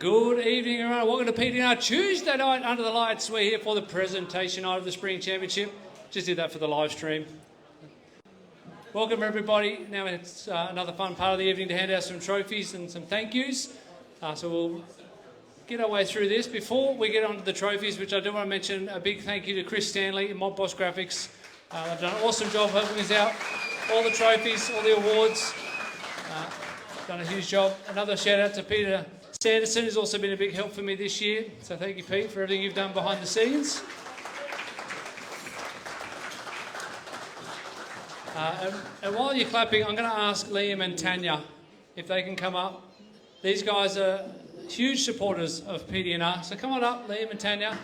Good evening, everyone. Welcome to PDNR Tuesday night under the lights. We're here for the presentation night of the Spring Championship. Just did that for the live stream. Welcome, everybody. Now it's another fun part of the evening to hand out some trophies and some thank yous. So we'll get our way through this. Before we get on to the trophies, which I do want to mention, a big thank you to Chris Stanley and Mob Boss Graphics. They've done an awesome job helping us out. All the trophies, all the awards. Done a huge job. Another shout out to Peter Sanderson, who's also been a big help for me this year. So thank you, Pete, for everything you've done behind the scenes. And while you're clapping, I'm going to ask Liam and Tanya if they can come up. These guys are huge supporters of PDNR. So come on up, Liam and Tanya.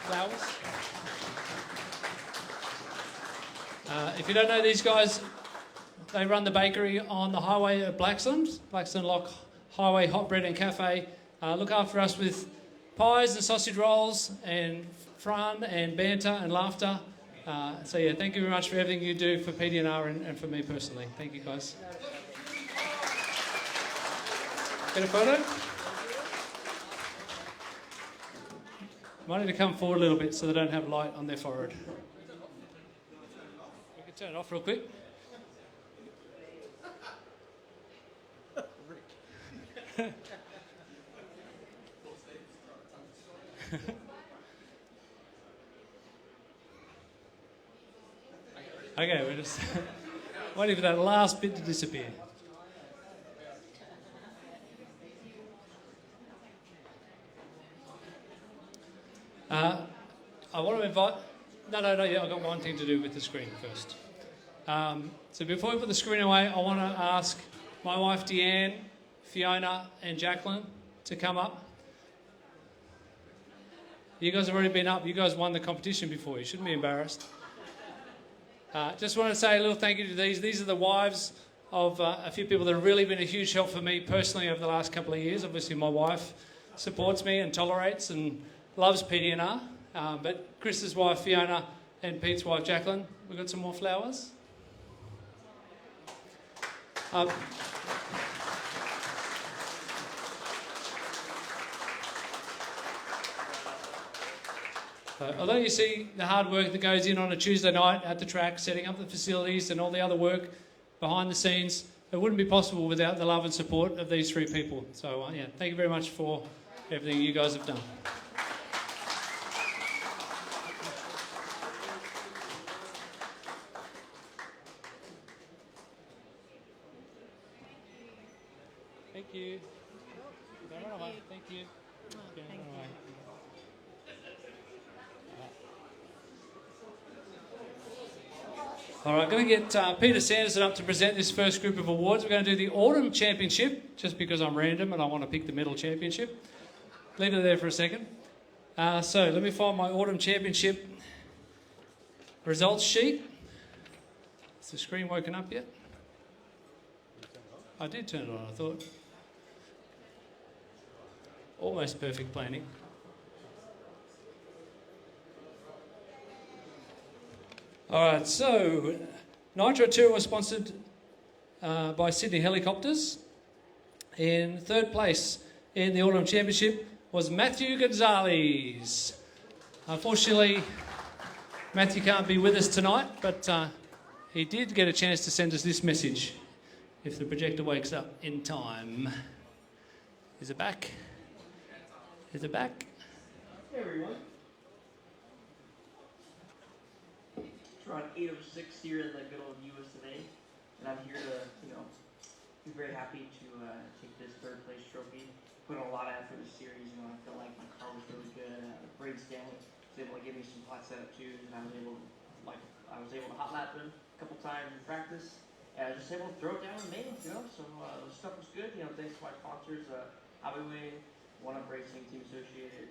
Flowers. If you don't know these guys, they run the bakery on the highway at Blackstone Lock Highway Hot Bread and Cafe. Look after us with pies and sausage rolls and fun and banter and laughter. So yeah, thank you very much for everything you do for PDNR and for me personally. Thank you, guys. Get a photo? Might need to come forward a little bit so they don't have light on their forehead. We can turn it off real quick. Okay, we're just waiting for that last bit to disappear. I want to invite... No, yeah, I've got one thing to do with the screen first. So before we put the screen away, I want to ask my wife Deanne, Fiona and Jacqueline to come up. You guys have already been up. You guys won the competition before. You shouldn't be embarrassed. Just want to say a little thank you to these. These are the wives of a few people that have really been a huge help for me personally over the last couple of years. Obviously, my wife supports me and tolerates and loves PDNR. But Chris's wife, Fiona, and Pete's wife, Jacqueline, we've got some more flowers. Although you see the hard work that goes in on a Tuesday night at the track, setting up the facilities and all the other work behind the scenes, it wouldn't be possible without the love and support of these three people. So yeah, thank you very much for everything you guys have done. Thank you. Don't run away. Thank you. Don't run away. All right, going to get Peter Sanderson up to present this first group of awards. We're going to do the Autumn Championship, just because I'm random and I want to pick the Middle Championship. Leave it there for a second. So let me find my Autumn Championship results sheet. Is the screen woken up yet? I did turn it on, I thought. Almost perfect planning. All right, so Nitro Tour was sponsored by Sydney Helicopters. In third place in the Autumn Championship was Matthew Gonzalez. Unfortunately, Matthew can't be with us tonight, but he did get a chance to send us this message, if the projector wakes up in time. Is it back? Is it back? Hey everyone. We're on 8:06 here in the middle of US today, and I'm here to, be very happy to take this third place trophy. Put in a lot of effort in the series. I feel like my car was really good. Braden Stanley was able to give me some hot setup too, and I was able to hot lap him a couple times in practice. And I was just able to throw it down in main, So the stuff was good. Thanks to my sponsors, Hobbyway, One Up Racing, Team Associated,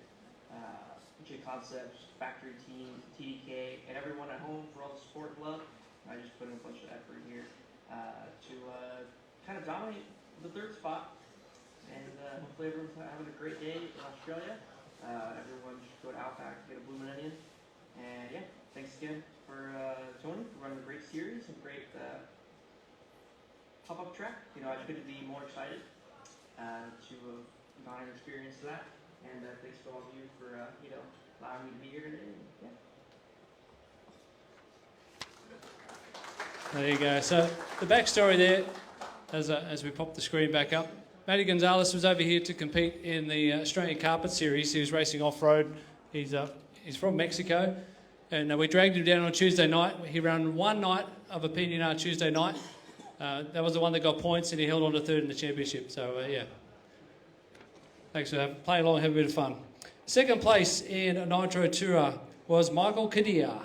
J Concepts, Factory Team, TDK, and everyone at home for all the support and love. I just put in a bunch of effort here to kind of dominate the third spot. And hopefully everyone's having a great day in Australia. Everyone should go to Outback, get a Blue Millennium. And yeah, thanks again for Tony for running a great series and great pop-up track. I couldn't be more excited. to not have experienced that. And thanks to all of you for allowing me to be here today. Yeah. There you go. So the backstory there, as we pop the screen back up, Matty Gonzalez was over here to compete in the Australian Carpet Series. He was racing off-road. He's from Mexico, and we dragged him down on Tuesday night. He ran one night of a PDNR Tuesday night. That was the one that got points, and he held on to third in the championship. So, yeah. Thanks for playing along and having a bit of fun. Second place in a Nitro Tourer was Michael Kadir.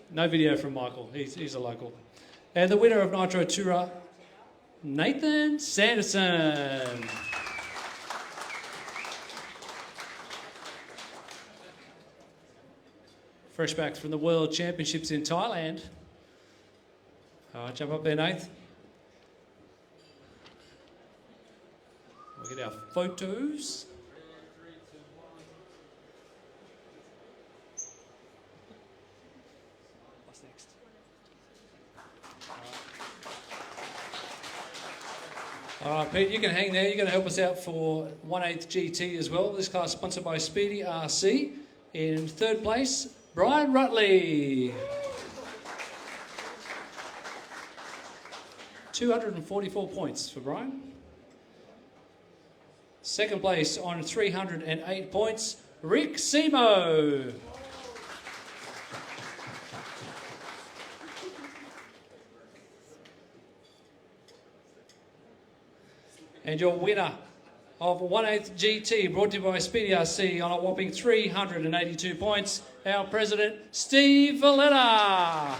No video from Michael. He's a local. And the winner of Nitro Tourer, Nathan Sanderson. Fresh back from the World Championships in Thailand. Jump up there, Nath. We'll get our photos. What's next? All right, Pete, you can hang there. You're going to help us out for 1/8 GT as well. This class sponsored by Speedy RC. In third place, Brian Rutley. 244 points for Brian. Second place on 308 points, Rick Simo. And your winner of 1/8 GT, brought to you by Speedy RC on a whopping 382 points, our president, Steve Valletta.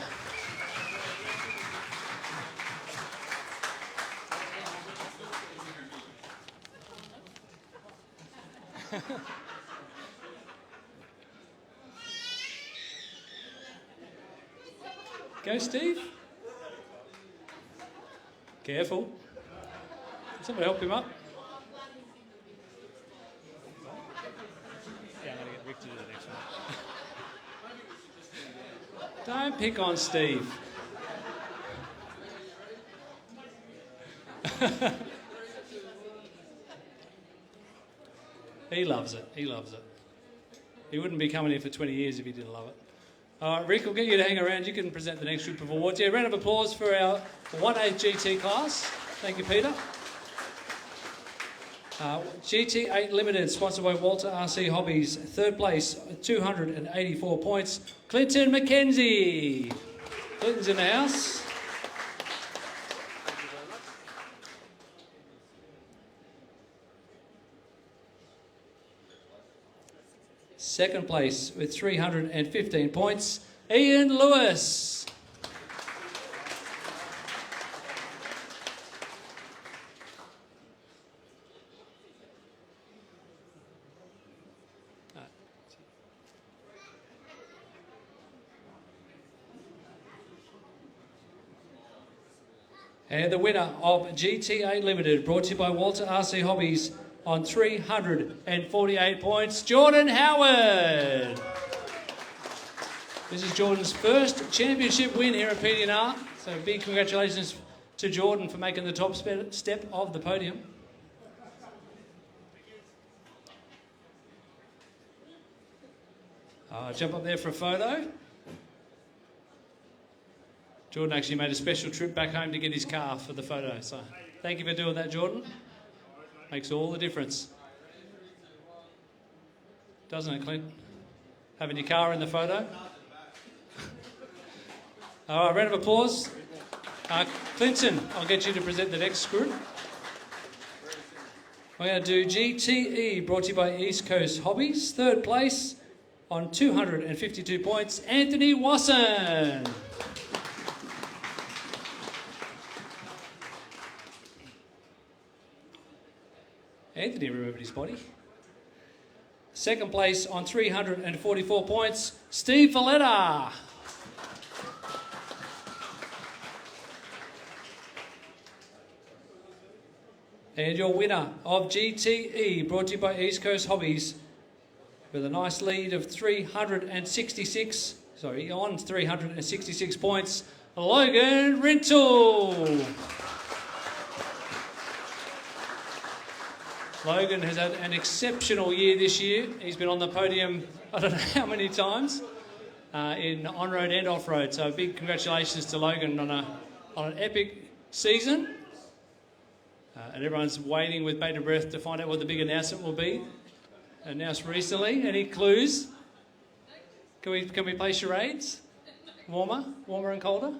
Go, Steve. Careful. Somebody help him up. Yeah, I'm going to get Rick to do the next one. Don't pick on Steve. He loves it. He loves it. He wouldn't be coming here for 20 years if he didn't love it. All right, Rick, we'll get you to hang around. You can present the next group of awards. Yeah, round of applause for our 1/8 GT class. Thank you, Peter. GT8 Limited, sponsored by Walter RC Hobbies. Third place, 284 points, Clinton McKenzie. Clinton's in the house. Second place with 315 points, Ian Lewis. And the winner of GT8 Limited, brought to you by Walter RC Hobbies, on 348 points, Jordan Howard. This is Jordan's first championship win here at PDNR, so big congratulations to Jordan for making the top step of the podium. Jump up there for a photo. Jordan actually made a special trip back home to get his car for the photo, so thank you for doing that, Jordan. Makes all the difference. Doesn't it, Clint? Having your car in the photo? All right, round of applause. Clinton, I'll get you to present the next group. We're going to do GTE, brought to you by East Coast Hobbies. Third place on 252 points, Anthony Wasson. Anthony remembered his body. Second place on 344 points, Steve Valletta. And your winner of GTE, brought to you by East Coast Hobbies, with a nice lead of 366 points, Logan Rintle. Logan has had an exceptional year this year. He's been on the podium, I don't know how many times, in on-road and off-road. So big congratulations to Logan on an epic season. And everyone's waiting with bated breath to find out what the big announcement will be. Announced recently. Any clues? Can we play charades? Warmer and colder?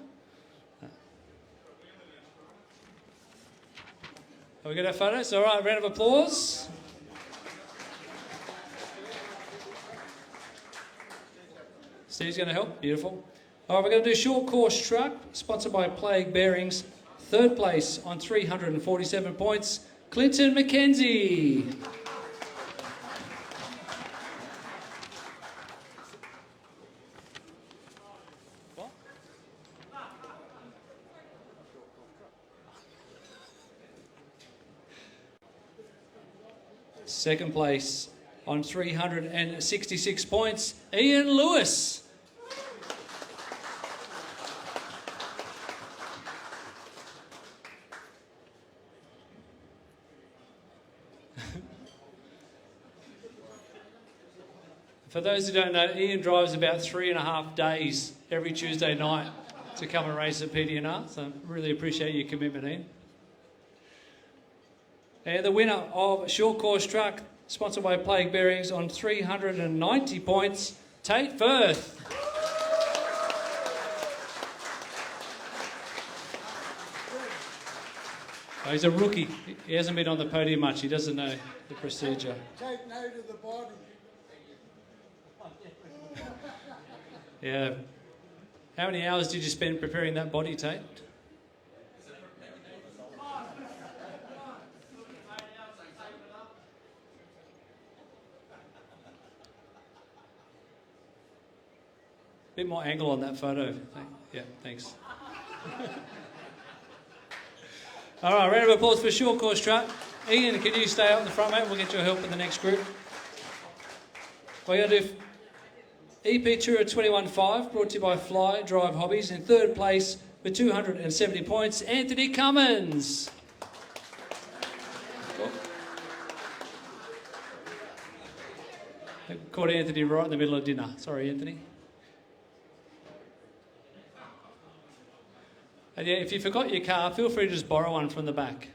Have we got our photos? All right, round of applause. Steve's going to help. Beautiful. All right, we're going to do short course truck, sponsored by Plague Bearings. Third place on 347 points, Clinton McKenzie. Second place on 366 points, Ian Lewis. For those who don't know, Ian drives about 3.5 days every Tuesday night to come and race at PDNR, so really appreciate your commitment, Ian. And the winner of short course truck, sponsored by Plague Bearings, on 390 points, Tate Firth. Oh, he's a rookie. He hasn't been on the podium much. He doesn't know the procedure. Take note of the body. Yeah. How many hours did you spend preparing that body, Tate? Bit more angle on that photo. Yeah, thanks. All right, round of applause for short course truck. Ian, can you stay up in the front, mate? We'll get your help in the next group. We're going to do EP Tour 21.5, brought to you by Fly Drive Hobbies. In third place with 270 points, Anthony Cummins. Caught Anthony right in the middle of dinner. Sorry, Anthony. And yeah, if you forgot your car, feel free to just borrow one from the back.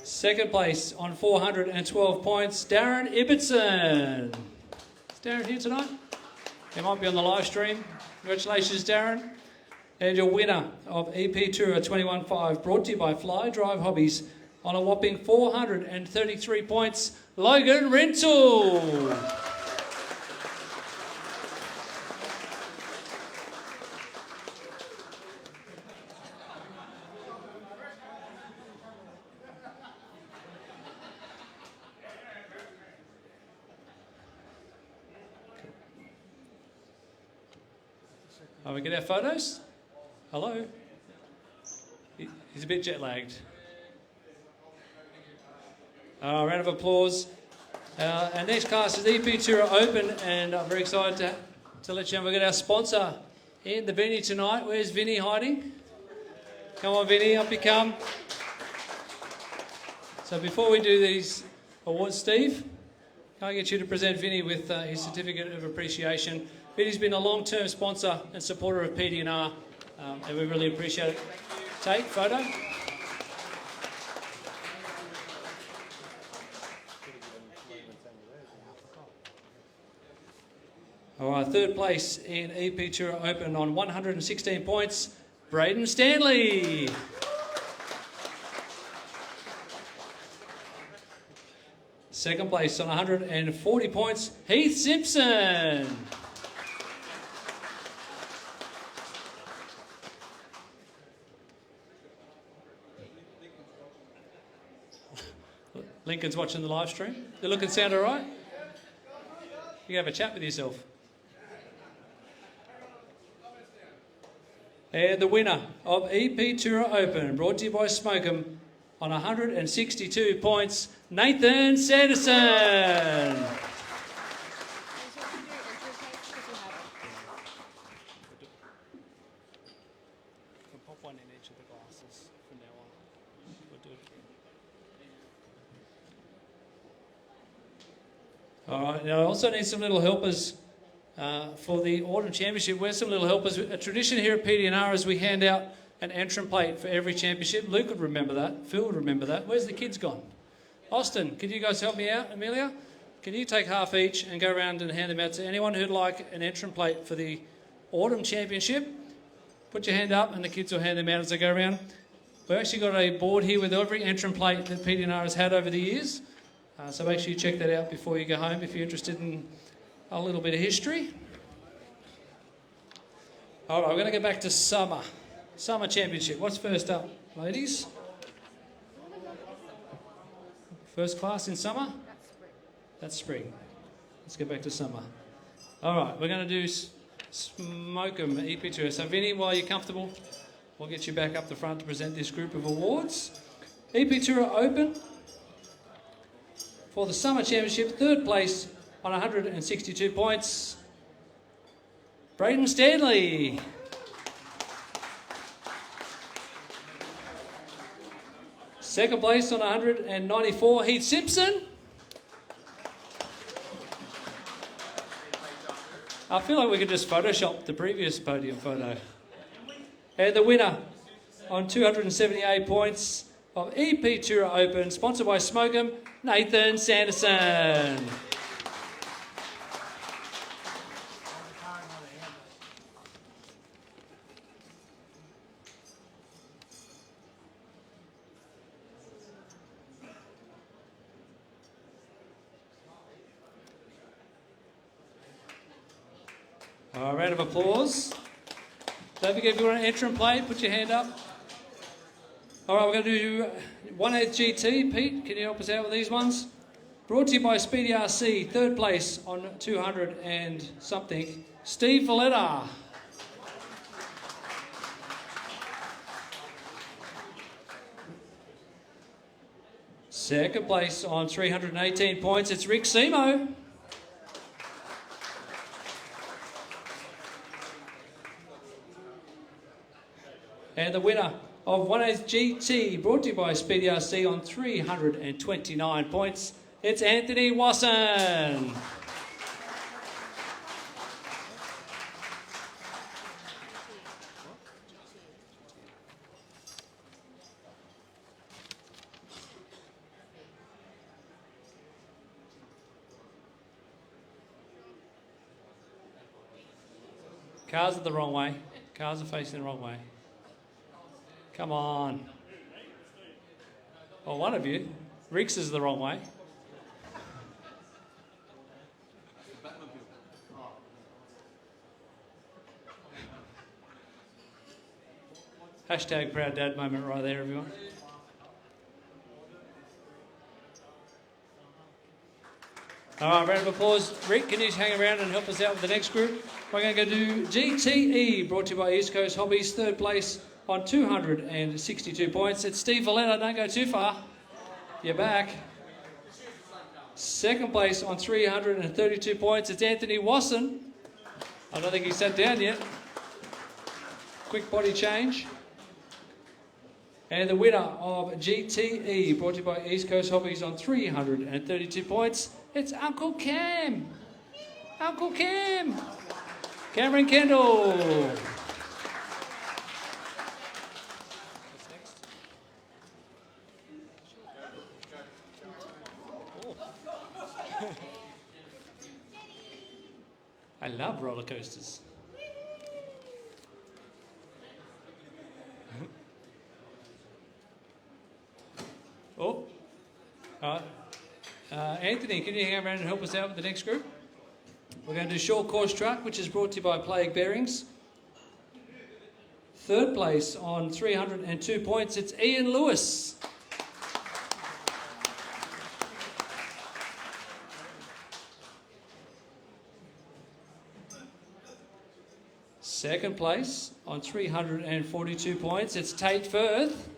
Second place on 412 points, Darren Ibbotson. Is Darren here tonight? He might be on the live stream. Congratulations, Darren. And your winner of EP Tour 21.5, brought to you by Fly Drive Hobbies, on a whopping 433 points, Logan Rintle. We get our photos? Hello? He's a bit jet lagged. Round of applause. Our next class is EP Tour Open, and I'm very excited to let you know we've got our sponsor in the venue tonight. Where's Vinny hiding? Come on, Vinny, up you come. So before we do these awards, Steve, can I get you to present Vinny with his certificate of appreciation? Vinny's been a long-term sponsor and supporter of PDNR, and we really appreciate it. Tate, photo. All right, third place in EP Tour Open on 116 points, Braden Stanley. Second place on 140 points, Heath Simpson. Lincoln's watching the live stream. The look and sound all right? You can have a chat with yourself. And the winner of EP Tour Open, brought to you by Smokem, on 162 points, Nathan Sanderson. one in each of the glasses from now on. We'll do it again. All right, now I also need some little helpers for the Autumn Championship. Where's some little helpers? A tradition here at PDNR is we hand out an entrant plate for every championship. Luke would remember that. Phil would remember that. Where's the kids gone? Austin, can you guys help me out? Amelia, can you take half each and go around and hand them out to anyone who'd like an entrant plate for the Autumn Championship? Put your hand up and the kids will hand them out as they go around. We've actually got a board here with every entrant plate that PDNR has had over the years. So make sure you check that out before you go home if you're interested in a little bit of history. All right, we're going to go back to Summer Championship. What's first up, ladies? First class in summer? That's spring. Let's go back to summer. All right, we're going to do Smoke 'em EP Tour. So Vinny, while you're comfortable, we'll get you back up the front to present this group of awards. EP Tour Open for the Summer Championship, third place on 162 points, Braden Stanley. Second place on 194, Heath Simpson. I feel like we could just Photoshop the previous podium photo. And the winner on 278 points of EP Tour Open, sponsored by Smoke 'em, Nathan Sanderson. A round of applause. Don't forget, if you want an entrant plate, put your hand up. All right, we're going to do 1/8 GT. Pete, can you help us out with these ones? Brought to you by Speedy RC, third place on 200 and something, Steve Valletta. Second place on 318 points, it's Rick Simo. And the winner of 1/8 GT, brought to you by Speedy RC on 329 points, it's Anthony Wasson. Cars are the wrong way. Cars are facing the wrong way. Come on. Well, one of you. Rick's is the wrong way. Hashtag proud dad moment right there, everyone. All right, round of applause. Rick, can you hang around and help us out with the next group? We're going to go do GTE, brought to you by East Coast Hobbies, third place on 262 points. It's Steve Valletta, don't go too far. You're back. Second place on 332 points, it's Anthony Wasson. I don't think he's sat down yet. Quick body change. And the winner of GTE, brought to you by East Coast Hobbies on 332 points, it's Uncle Cam. Uncle Cam. Cameron Kendall. I love roller coasters. Oh, Anthony, can you hang around and help us out with the next group? We're going to do short course truck, which is brought to you by Plague Bearings. Third place on 302 points, it's Ian Lewis. Second place on 342 points, it's Tate Firth.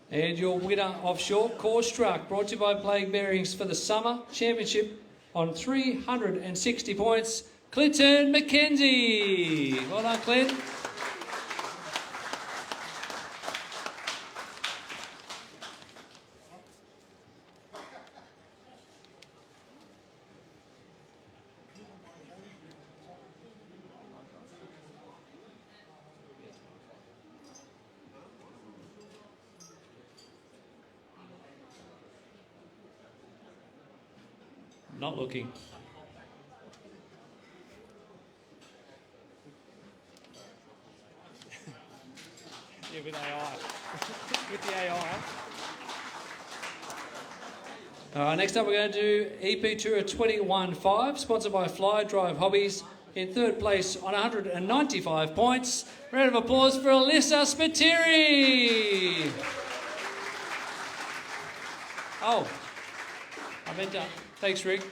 And your winner of short course truck, brought to you by Plague Bearings for the Summer Championship on 360 points, Clinton McKenzie. Well done, Clint. Not looking. Yeah, with AI. With the AI. Next up we're going to do EP Tour 21.5, sponsored by Fly Drive Hobbies. In third place on 195 points. Round of applause for Alyssa Spiteri. Oh, I meant to. Thanks, Rick.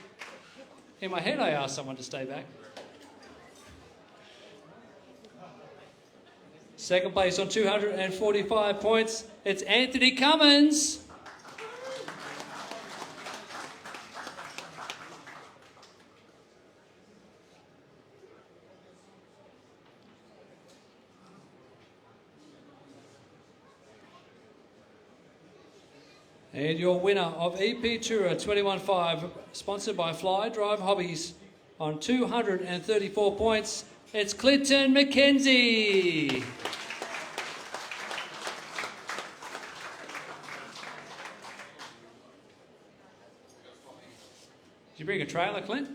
In my head, I asked someone to stay back. Second place on 245 points, it's Anthony Cummins. And your winner of EP Tour 21.5, sponsored by Fly Drive Hobbies, on 234 points, it's Clinton McKenzie. Did you bring a trailer, Clint?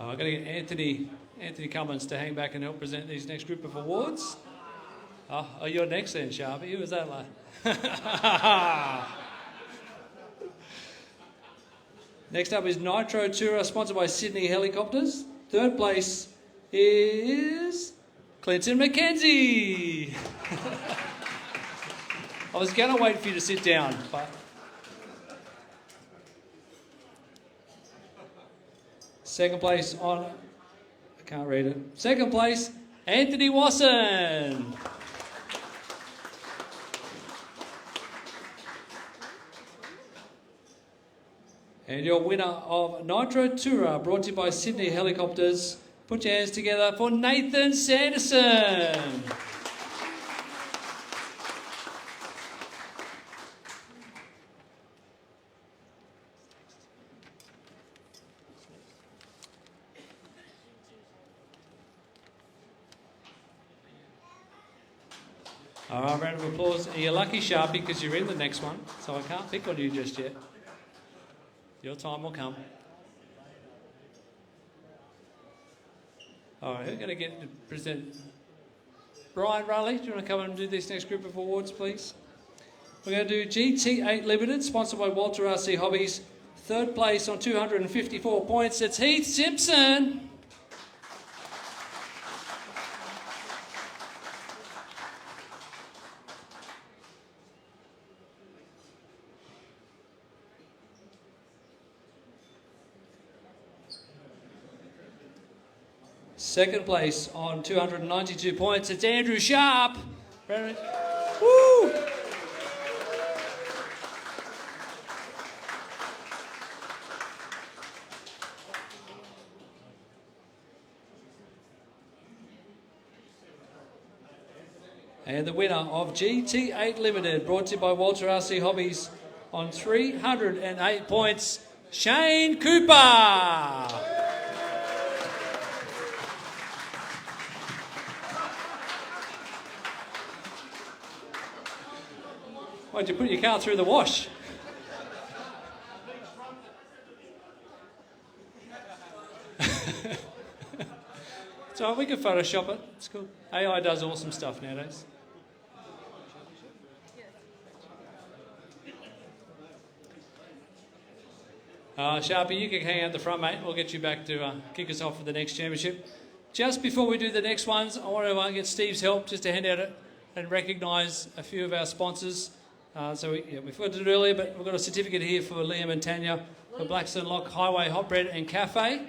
I've got to get Anthony Cummins to hang back and help present these next group of awards. Oh, you're next then, Sharpie. Who was that like? Next up is Nitro Tourer, sponsored by Sydney Helicopters. Third place is Clinton McKenzie. I was going to wait for you to sit down, but... Second place on, I can't read it. Second place, Anthony Wasson. And your winner of Nitro Tourer, brought to you by Sydney Helicopters. Put your hands together for Nathan Sanderson. All right, round of applause. You're lucky, Sharpie, because you're in the next one, so I can't pick on you just yet. Your time will come. All right, who's going to get to present? Brian Raleigh, do you want to come and do this next group of awards, please? We're going to do GT8 Limited, sponsored by Walter RC Hobbies. Third place on 254 points, it's Heath Simpson. Second place on 292 points, it's Andrew Sharp. Woo! And the winner of GT8 Limited, brought to you by Walter RC Hobbies, on 308 points, Shane Cooper. Why'd you put your car through the wash? So we can Photoshop it. It's cool. AI does awesome stuff nowadays. Sharpie, you can hang out the front, mate. We'll get you back to kick us off for the next championship. Just before we do the next ones, I want to get Steve's help just to hand out and recognise a few of our sponsors. We forgot to do it earlier, but we've got a certificate here for Liam and Tanya for Blackstone Lock Highway Hot Bread and Cafe.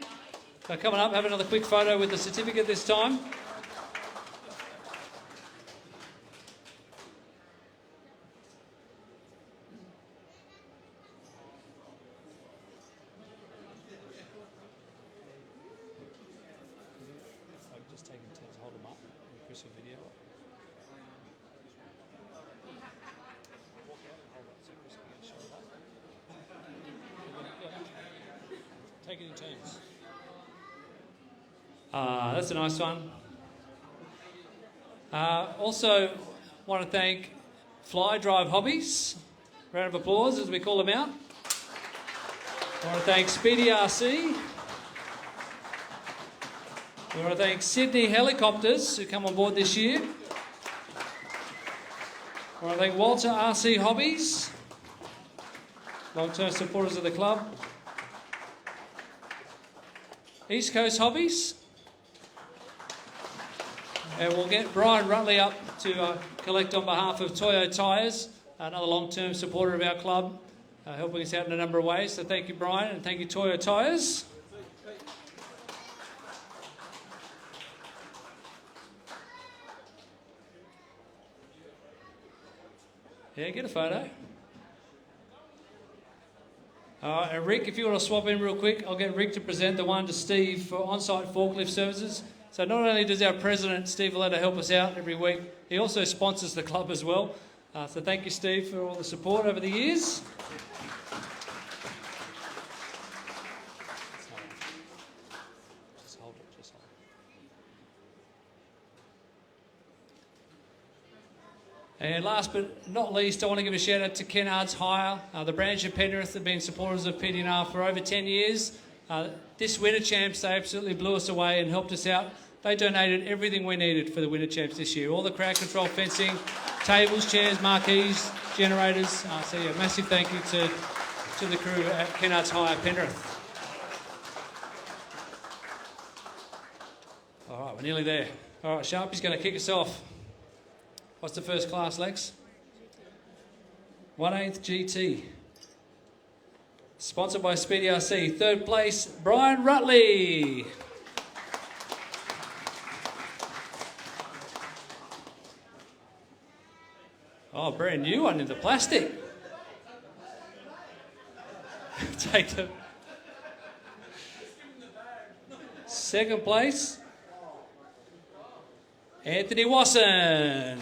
So coming up, have another quick photo with the certificate this time. Just taking turns, hold them up, and Chris will video it. Take it in turns. That's a nice one. Also, want to thank Fly Drive Hobbies. Round of applause as we call them out. I want to thank Speedy RC. We want to thank Sydney Helicopters who come on board this year. I want to thank Walter RC Hobbies, long-term supporters of the club. East Coast Hobbies. And we'll get Brian Rutley up to collect on behalf of Toyo Tyres, another long-term supporter of our club, helping us out in a number of ways. So thank you, Brian, and thank you, Toyo Tyres. Yeah, get a photo. And Rick, if you want to swap in real quick, I'll get Rick to present the one to Steve for on-site forklift services. So not only does our president, Steve Valletta, help us out every week, he also sponsors the club as well. So thank you, Steve, for all the support over the years. Just hold it, just hold it. And last but not least, I want to give a shout out to Kennard's Hire. The branch of Penrith have been supporters of PDNR for over 10 years. This Winter Champs, they absolutely blew us away and helped us out. They donated everything we needed for the Winter Champs this year. All the crowd control fencing, tables, chairs, marquees, generators. So yeah, massive thank you to the crew at Kennard's Hire, Penrith. All right, we're nearly there. All right, Sharpie's going to kick us off. What's the first class, Lex? 1/8 GT. Sponsored by Speedy RC. Third place, Brian Rutley. Oh, brand new one in the plastic. Take them. Second place, Anthony Wasson.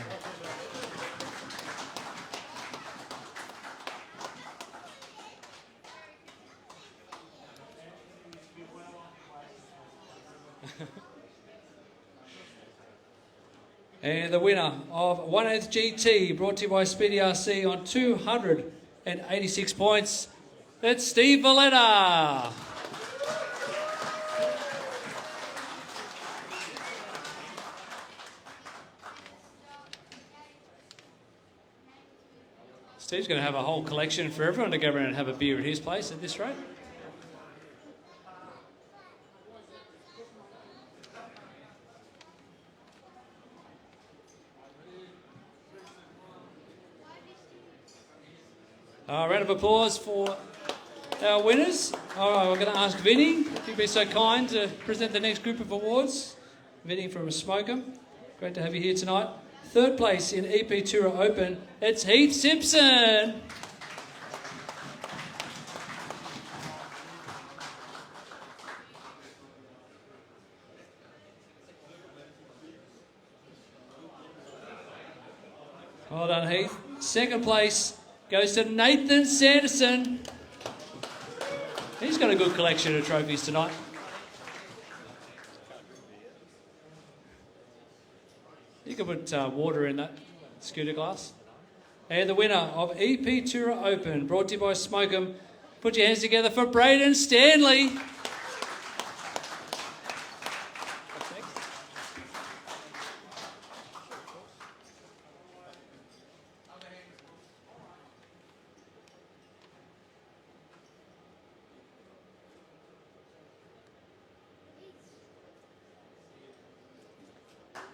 And the winner of 1/8 GT, brought to you by Speedy RC on 286 points, that's Steve Valletta. Steve's going to have a whole collection for everyone to go around and have a beer at his place at this rate. Round of applause for our winners. All right, we're going to ask Vinny, if you'd be so kind, to present the next group of awards. Vinny from Smoker, great to have you here tonight. Third place in EP Tura Open, it's Heath Simpson. Well done, Heath. Second place goes to Nathan Sanderson. He's got a good collection of trophies tonight. You can put water in that scooter glass. And the winner of EP Tura Open, brought to you by Smokem. Put your hands together for Braden Stanley.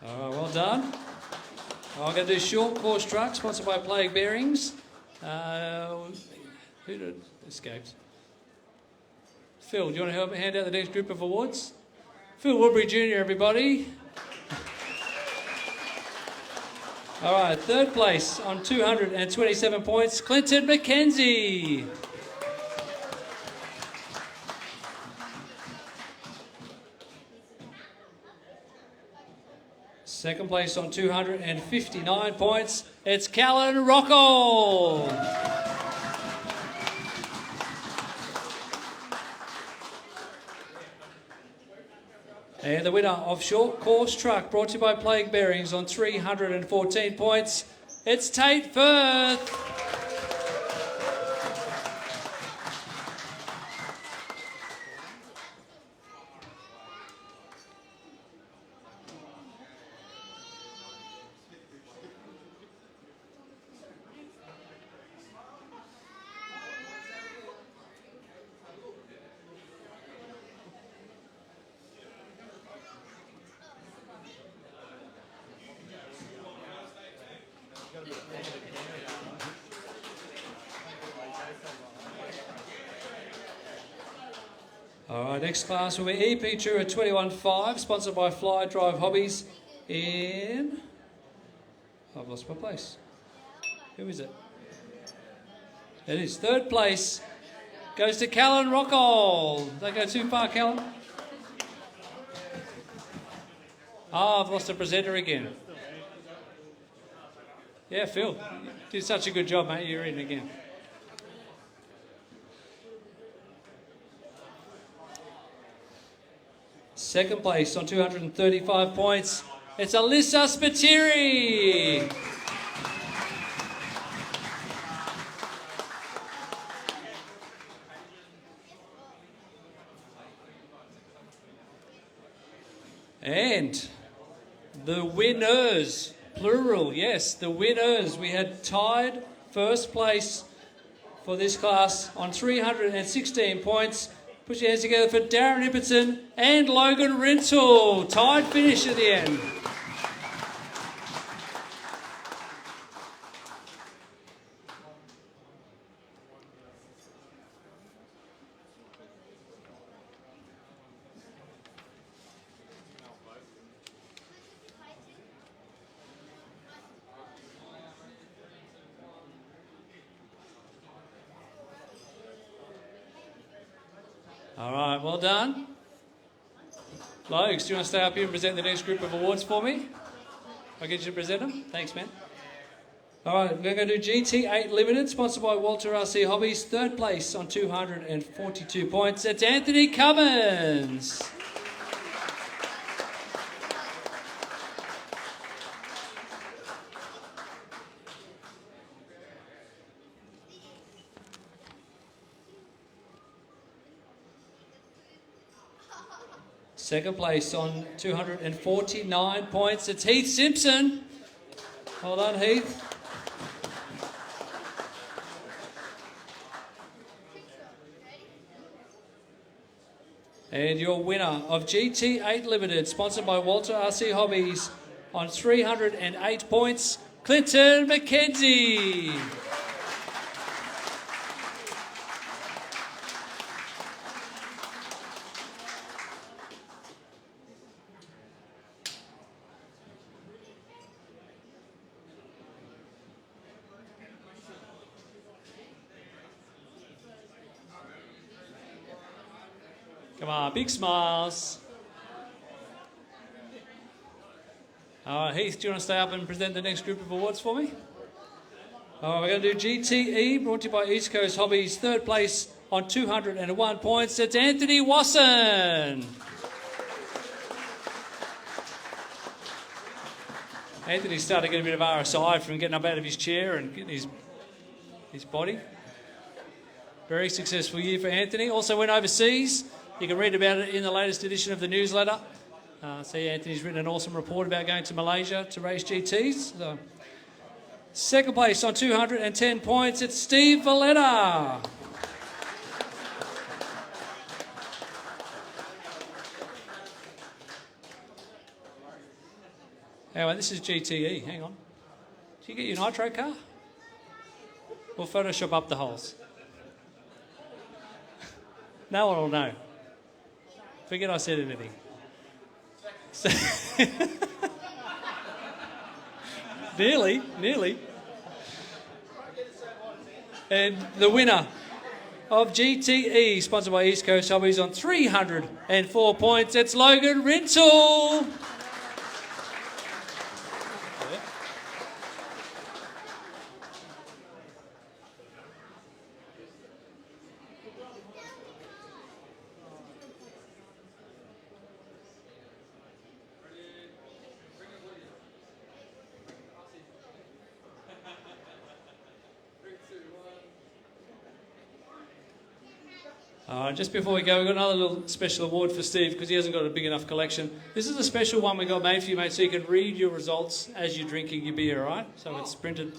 Well done. I'm going to do short course truck, sponsored by Plague Bearings. Who did escapes? Phil, do you want to help me hand out the next group of awards? Phil Woodbury Jr., everybody. All right, third place on 227 points, Clinton McKenzie. Second place on 259 points, it's Callan Rockall. And the winner of short course truck, brought to you by Plague Bearings on 314 points, it's Tate Firth. All right, next class will be EP Tour 21.5, sponsored by Fly Drive Hobbies in... I've lost my place. Who is it? It is third place. Goes to Callan Rockall. Don't go too far, Callan. Oh, I've lost a presenter again. Yeah, Phil, you did such a good job, mate. You're in again. Second place on 235 points, it's Alyssa Spiteri. And the winners, plural, yes, the winners. We had tied first place for this class on 316 points. Put your hands together for Darren Ipperton and Logan Rintle. Tied finish at the end. All right, well done. Logs, do you want to stay up here and present the next group of awards for me? I'll get you to present them. Thanks, man. All right, we're going to do GT8 Limited, sponsored by Walter RC Hobbies. Third place on 242 points. It's Anthony Cummins. Second place on 249 points, it's Heath Simpson. Well done, Heath. And your winner of GT8 Limited, sponsored by Walter RC Hobbies, on 308 points, Clinton McKenzie. Come on, big smiles. All right, Heath, do you want to stay up and present the next group of awards for me? All right, we're going to do GTE, brought to you by East Coast Hobbies. Third place on 201 points, it's Anthony Wasson. Anthony's starting to get a bit of RSI from getting up out of his chair and getting his body. Very successful year for Anthony. Also went overseas. You can read about it in the latest edition of the newsletter. See, Anthony's written an awesome report about going to Malaysia to race GTs. So, second place on 210 points, it's Steve Valletta. Anyway, this is GTE. Hang on. Do you get your nitro car? We'll Photoshop up the holes. No one will know. Forget I said anything. So nearly. And the winner of GTE, sponsored by East Coast Hobbies, on 304 points, it's Logan Rintle. Just before we go, we've got another little special award for Steve because he hasn't got a big enough collection. This is a special one we got made for you, mate, so you can read your results as you're drinking your beer, all right? So it's printed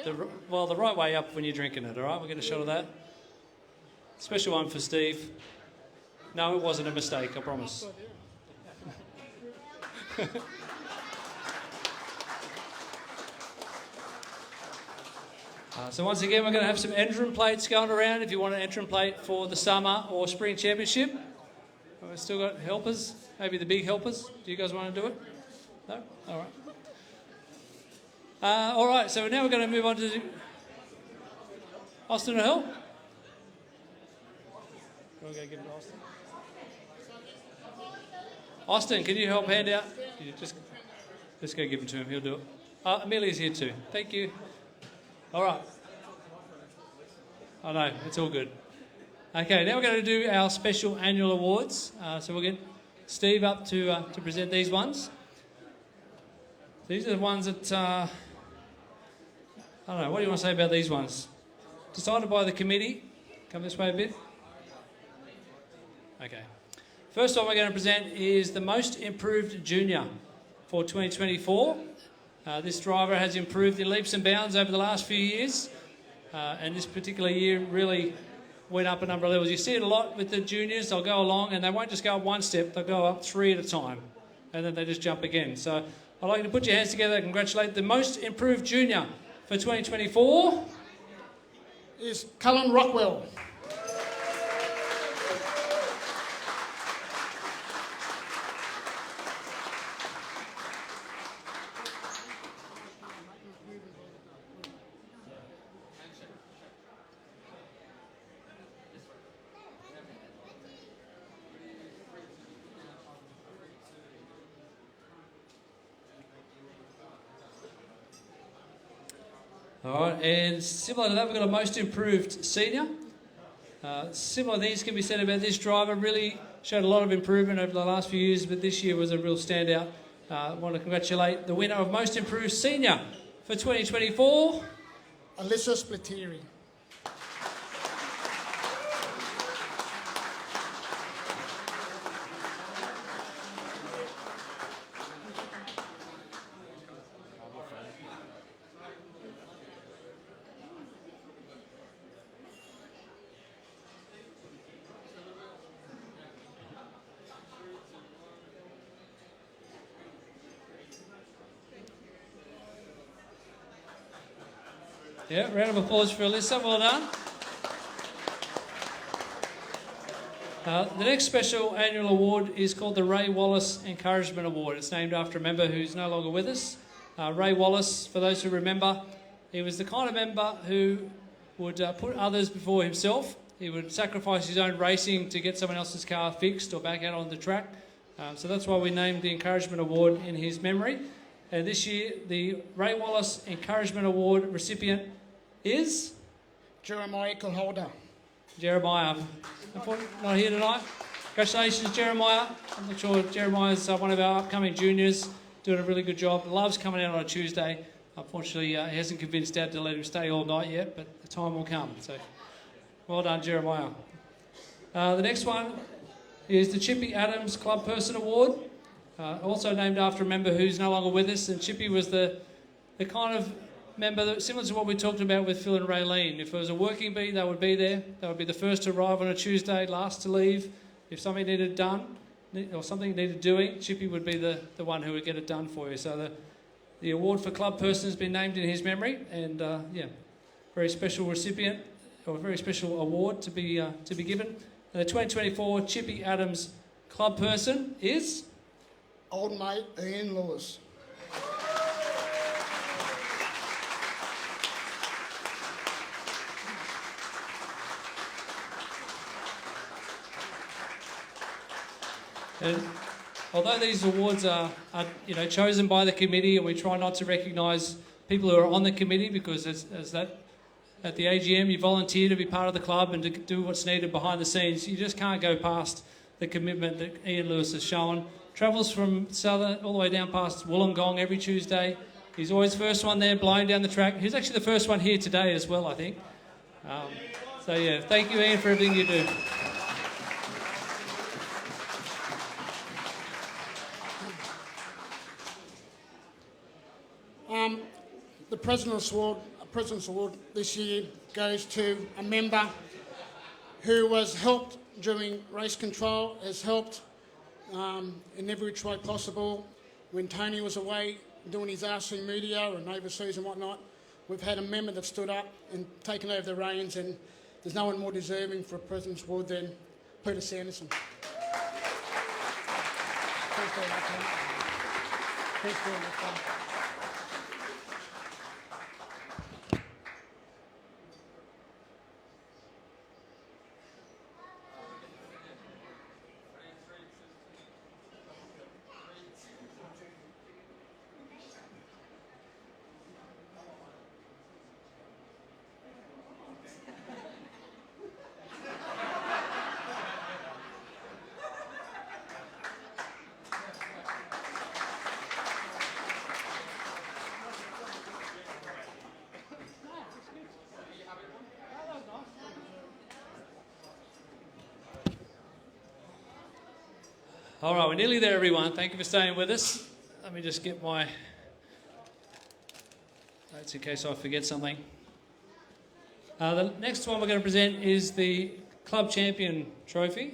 the right way up when you're drinking it, all right? We'll get a shot of that. Special one for Steve. No, it wasn't a mistake, I promise. So once again, we're going to have some entrant plates going around if you want an entrant plate for the summer or spring championship. We've still got helpers, maybe the big helpers. Do you guys want to do it? No? All right. All right, so now we're going to move on to Austin Hill. We're going to give it to Austin. Austin, can you help hand out? Let's go give him to him, he'll do it. Amelia's here too. Thank you. All right. I know, it's all good. Okay, now we're going to do our special annual awards. So we'll get Steve up to present these ones. These are the ones that, I don't know, what do you want to say about these ones? Decided by the committee. Come this way a bit. Okay. First one we're going to present is the Most Improved Junior for 2024. This driver has improved in leaps and bounds over the last few years, and this particular year really went up a number of levels. You see it a lot with the juniors. They'll go along and they won't just go up one step, they'll go up 3 at a time, and then they just jump again. So I'd like you to put your hands together and congratulate the Most Improved Junior for 2024. Is Cullen Rockwell. All right, and similar to that, we've got a Most Improved Senior. Similar things can be said about this driver. Really showed a lot of improvement over the last few years, but this year was a real standout. I want to congratulate the winner of Most Improved Senior for 2024. Alyssa Spliteri. Yeah, round of applause for Alyssa. Well done. The next special annual award is called the Ray Wallace Encouragement Award. It's named after a member who's no longer with us. Ray Wallace, for those who remember, he was the kind of member who would put others before himself. He would sacrifice his own racing to get someone else's car fixed or back out on the track. So that's why we named the Encouragement Award in his memory. And this year, the Ray Wallace Encouragement Award recipient is Jeremiah Colholder. Jeremiah. Not here tonight. Congratulations, Jeremiah. I'm not sure Jeremiah's one of our upcoming juniors, doing a really good job. Loves coming out on a Tuesday. Unfortunately, he hasn't convinced Dad to let him stay all night yet, but the time will come. So, well done, Jeremiah. The next one is the Chippy Adams Club Person Award, also named after a member who's no longer with us. And Chippy was the kind of member that, similar to what we talked about with Phil and Raylene. If it was a working bee, they would be there. They would be the first to arrive on a Tuesday, last to leave. If something needed done or something needed doing, Chippy would be the one who would get it done for you. So the award for club person has been named in his memory, and yeah, very special recipient, or a very special award to be given. And the 2024 Chippy Adams club person is Old mate Ian Lewis. And although these awards are chosen by the committee, and we try not to recognise people who are on the committee, because as that at the AGM you volunteer to be part of the club and to do what's needed behind the scenes, you just can't go past the commitment that Ian Lewis has shown. Travels from Southern all the way down past Wollongong every Tuesday. He's always first one there, blowing down the track. He's actually the first one here today as well, I think. So yeah, thank you, Ian, for everything you do. The President's Award this year goes to a member who was helped during race control, has helped in every which way possible. When Tony was away doing his RC media and overseas and whatnot, we've had a member that stood up and taken over the reins, and there's no one more deserving for a President's Award than Peter Sanderson. Thanks very much, mate. Thanks very much, mate. All right, we're nearly there, everyone. Thank you for staying with us. Let me just get my notes in case I forget something. The next one we're going to present is the Club Champion Trophy.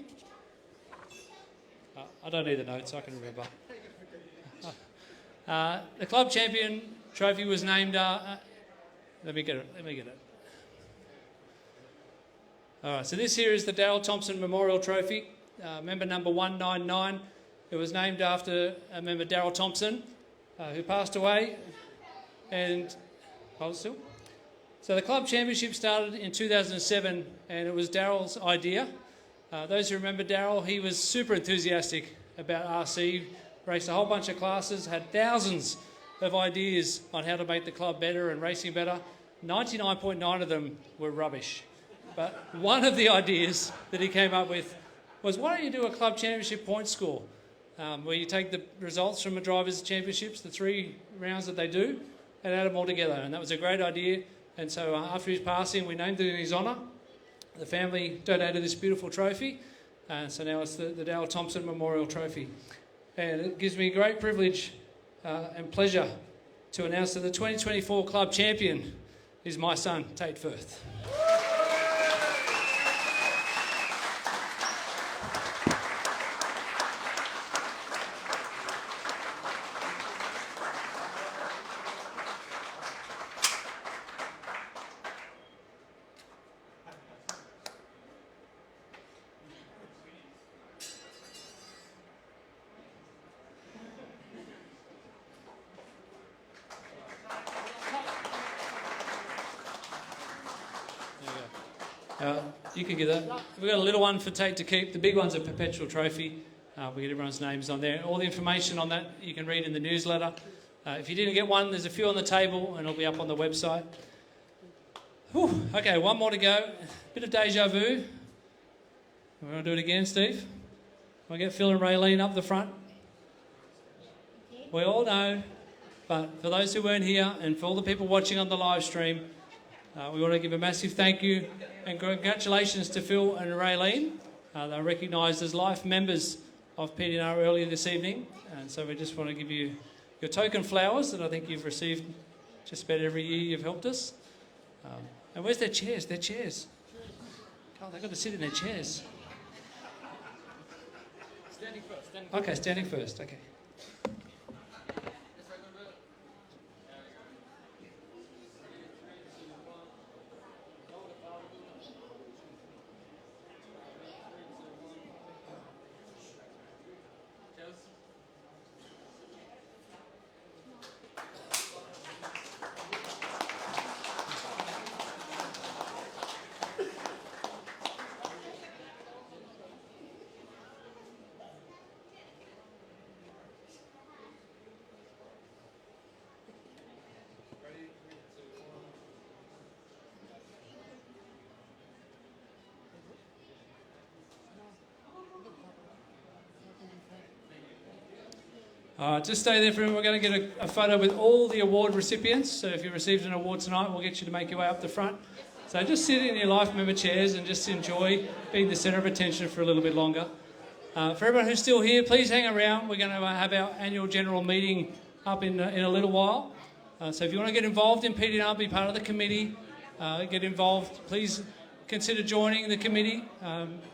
I don't need the notes, I can remember. The Club Champion Trophy was named... let me get it. All right, so this here is the Darryl Thompson Memorial Trophy. Member number 199. It was named after a member, Darryl Thompson, who passed away. And hold still. So the club championship started in 2007, and it was Darryl's idea. Those who remember Darryl, he was super enthusiastic about RC, raced a whole bunch of classes, had thousands of ideas on how to make the club better and racing better. 99.9 of them were rubbish. But one of the ideas that he came up with was, why don't you do a club championship point score, where you take the results from the drivers' championships, the 3 rounds that they do, and add them all together. And that was a great idea. And so after his passing, we named it in his honour. The family donated this beautiful trophy. So now it's the Darryl Thompson Memorial Trophy. And it gives me great privilege and pleasure to announce that the 2024 club champion is my son, Tate Firth. You can get that. We've got a little one for Tate to keep. The big one's a perpetual trophy. We get everyone's names on there. All the information on that you can read in the newsletter. If you didn't get one, there's a few on the table and it'll be up on the website. Whew. Okay, one more to go. Bit of deja vu. We're going to do it again, Steve. We'll get Phil and Raylene up the front. We all know, but for those who weren't here and for all the people watching on the live stream, we want to give a massive thank you and congratulations to Phil and Raylene. They're recognised as life members of PDNR earlier this evening, and so we just want to give you your token flowers that I think you've received just about every year you've helped us. And where's their chairs? Their chairs. Oh, they've got to sit in their chairs. Standing first. Okay, standing first. Okay. Just stay there for a minute. We're going to get a photo with all the award recipients. So if you received an award tonight, we'll get you to make your way up the front. So just sit in your life member chairs and just enjoy being the centre of attention for a little bit longer. For everyone who's still here, please hang around. We're going to have our annual general meeting up in a little while. So if you want to get involved in PDNR, be part of the committee, get involved, please consider joining the committee.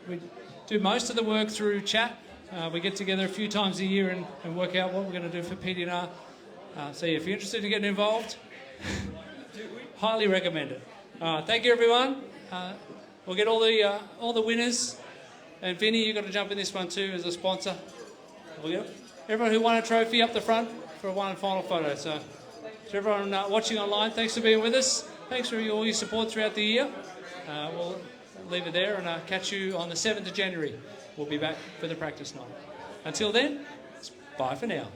We do most of the work through chat. We get together a few times a year and work out what we're going to do for PDNR. So yeah, if you're interested in getting involved, highly recommend it. Thank you, everyone. We'll get all the winners. And Vinny, you've got to jump in this one too as a sponsor. Everyone who won a trophy up the front for one final photo. So to everyone watching online, thanks for being with us. Thanks for all your support throughout the year. We'll leave it there and catch you on the 7th of January. We'll be back for the practice night. Until then, bye for now.